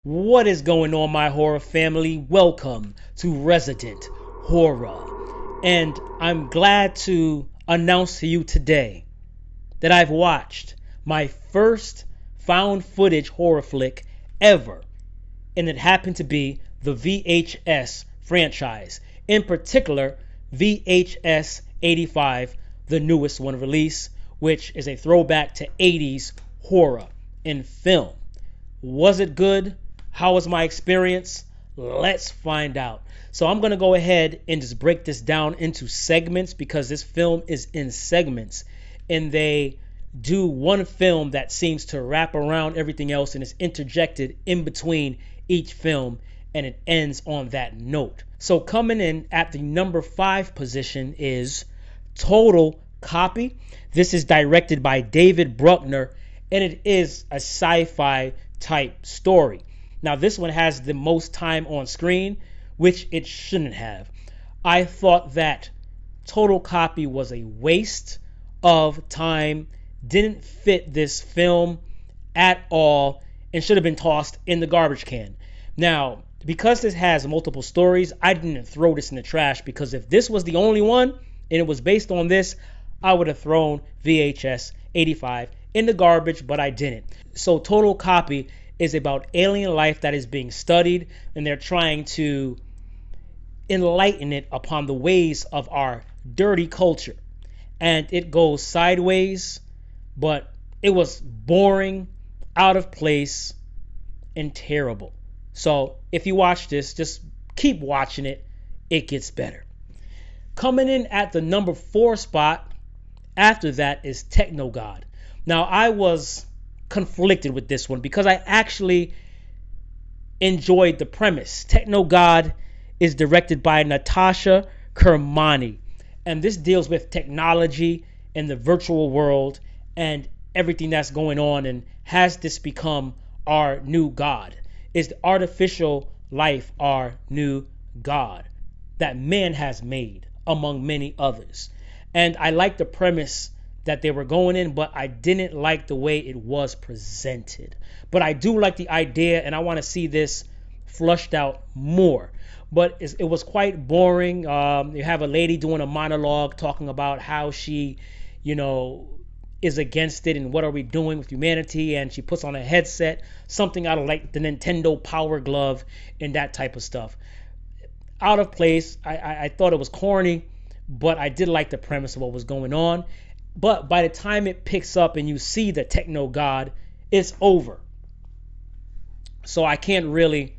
What is going on, my horror family? Welcome to Resident Horror. And I'm glad to announce to you today that I've watched my first found footage horror flick ever. And it happened to be the VHS franchise. In particular, VHS 85, the newest one released, which is a throwback to 80s horror in film. Was it good? How was my experience? Let's find out. So I'm going to go ahead and just break this down into segments because this film is in segments. And they do one film that seems to wrap around everything else and is interjected in between each film, and it ends on that note. So coming in at the number 5 position is Total Copy. This is directed by David Bruckner, and it is a sci-fi type story. Now, this one has the most time on screen, which it shouldn't have. I thought that Total Copy was a waste of time, didn't fit this film at all, and should have been tossed in the garbage can. Now, because this has multiple stories, I didn't throw this in the trash, because if this was the only one and it was based on this, I would have thrown VHS 85 in the garbage, but I didn't. So Total Copy is about alien life that is being studied, and they're trying to enlighten it upon the ways of our dirty culture. And it goes sideways, but it was boring, out of place, and terrible. So if you watch this, just keep watching it. It gets better. Coming in at the number 4 spot after that is Techno God. Now, I was conflicted with this one because I actually enjoyed the premise. Techno God is directed by Natasha Kermani, and this deals with technology and the virtual world and everything that's going on, and has this become our new god? Is the artificial life our new god that man has made, among many others? And I like the premise that they were going in, but I didn't like the way it was presented. But I do like the idea, and I want to see this flushed out more. But it was quite boring. You have a lady doing a monologue talking about how she, is against it and what are we doing with humanity, and she puts on a headset, something out of like the Nintendo Power Glove and that type of stuff. Out of place. I thought it was corny, but I did like the premise of what was going on. But by the time it picks up and you see the Techno God, it's over. So I can't really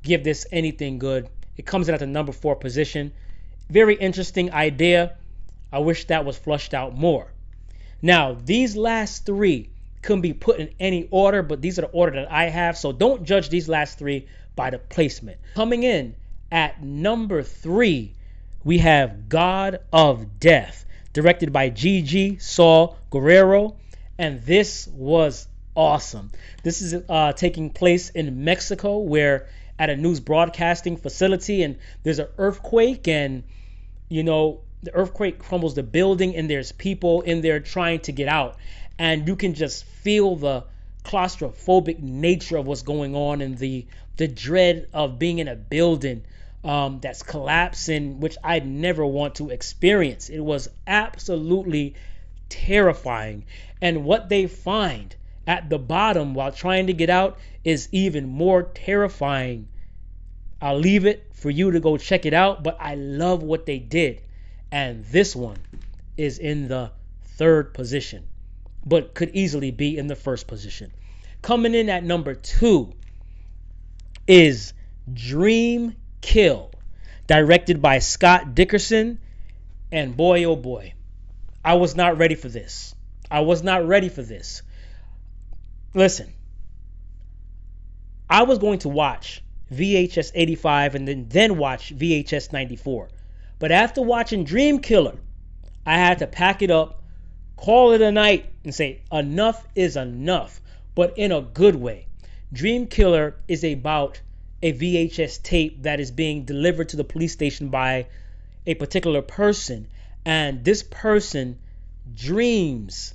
give this anything good. It comes in at the number 4 position. Very interesting idea. I wish that was flushed out more. Now, these last 3 couldn't be put in any order, but these are the order that I have. So don't judge these last 3 by the placement. Coming in at number 3, we have God of Death, directed by Gigi Saul Guerrero, and this was awesome. This is taking place in Mexico, where at a news broadcasting facility, and there's an earthquake, and the earthquake crumbles the building, and there's people in there trying to get out, and you can just feel the claustrophobic nature of what's going on, and the dread of being in a building that's collapsing, which I'd never want to experience. It was absolutely terrifying. And what they find at the bottom while trying to get out is even more terrifying. I'll leave it for you to go check it out, but I love what they did. And this one is in the 3rd position, but could easily be in the 1st position. Coming in at number 2 is Dream Kill, directed by Scott Dickerson, and boy oh boy, I was not ready for this. Listen, I was going to watch VHS 85 and then watch VHS 94, but after watching Dream Killer, I had to pack it up, call it a night, and say enough is enough, but in a good way. Dream Killer is about a VHS tape that is being delivered to the police station by a particular person, and this person dreams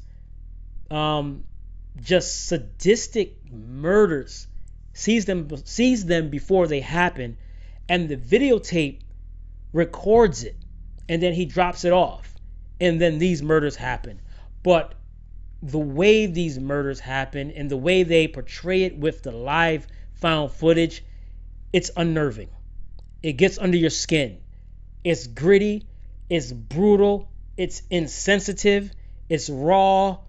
just sadistic murders sees them before they happen, and the videotape records it, and then he drops it off, and then these murders happen. But the way these murders happen and the way they portray it with the live found footage, it's unnerving. It gets under your skin. It's gritty, it's brutal, it's insensitive, it's raw,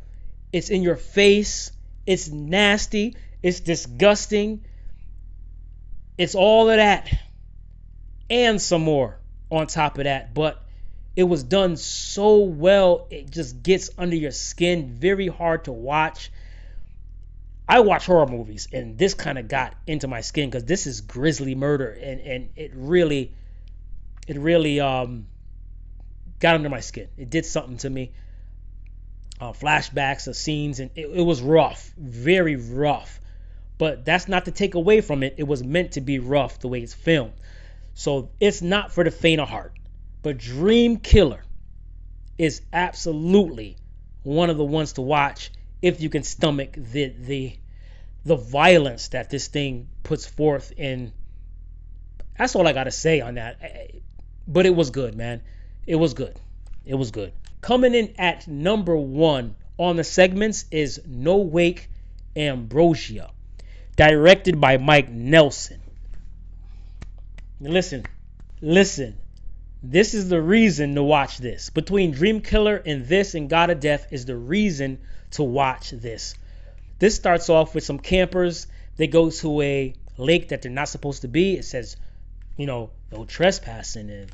it's in your face, it's nasty, it's disgusting. It's all of that and some more on top of that. But it was done so well, it just gets under your skin. Very hard to watch. I watch horror movies, and this kind of got into my skin because this is grisly murder, and it really got under my skin. It did something to me. Flashbacks of scenes, and it was rough, very rough. But that's not to take away from it. It was meant to be rough the way it's filmed. So it's not for the faint of heart. But Dream Killer is absolutely one of the ones to watch if you can stomach the violence that this thing puts forth. And that's all I got to say on that. But it was good, man. It was good. It was good. Coming in at number 1 on the segments is No Wake Ambrosia, directed by Mike Nelson. Listen. This is the reason to watch this. Between Dream Killer and this and God of Death is the reason to watch this. This starts off with some campers. They go to a lake that they're not supposed to be. It says, no trespassing. And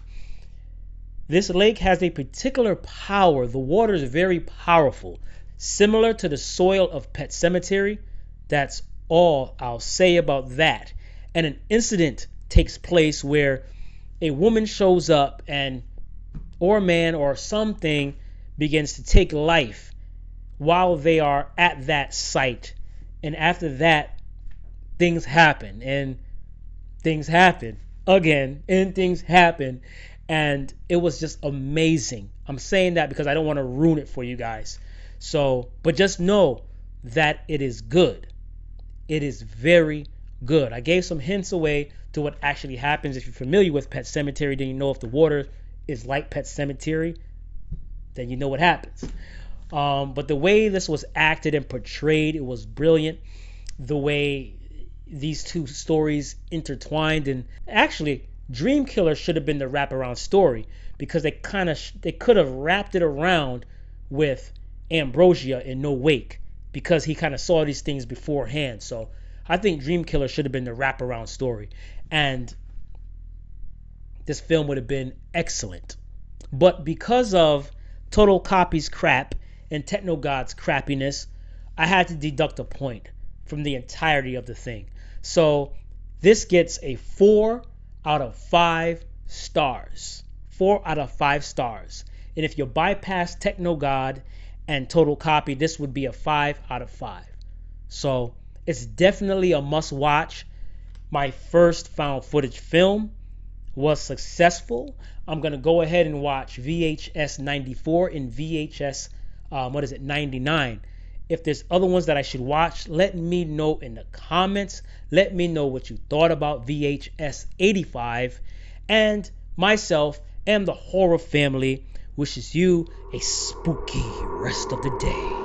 this lake has a particular power. The water is very powerful, similar to the soil of Pet Sematary. That's all I'll say about that. And an incident takes place where a woman shows up or a man or something begins to take life while they are at that site. And after that, things happen, and things happen again, and things happen. And it was just amazing. I'm saying that because I don't want to ruin it for you guys. But just know that it is good. It is very good. I gave some hints away to what actually happens. If you're familiar with Pet Sematary, then you know if the water is like Pet Sematary, then you know what happens. But the way this was acted and portrayed, it was brilliant. The way these two stories intertwined, and actually Dream Killer should have been the wraparound story, because they could have wrapped it around with Ambrosia and No Wake, because he kind of saw these things beforehand. So I think Dream Killer should have been the wraparound story, and this film would have been excellent. But because of Total Copy's crap and Techno God's crappiness, I had to deduct a point from the entirety of the thing. So this gets a 4 out of 5 stars. 4 out of 5 stars. And if you bypass Techno God and Total Copy, this would be a 5 out of 5. So it's definitely a must watch. My first found footage film was successful. I'm going to go ahead and watch VHS 94 and VHS 99. If there's other ones that I should watch, let me know in the comments. Let me know what you thought about VHS 85. And myself and the horror family wishes you a spooky rest of the day.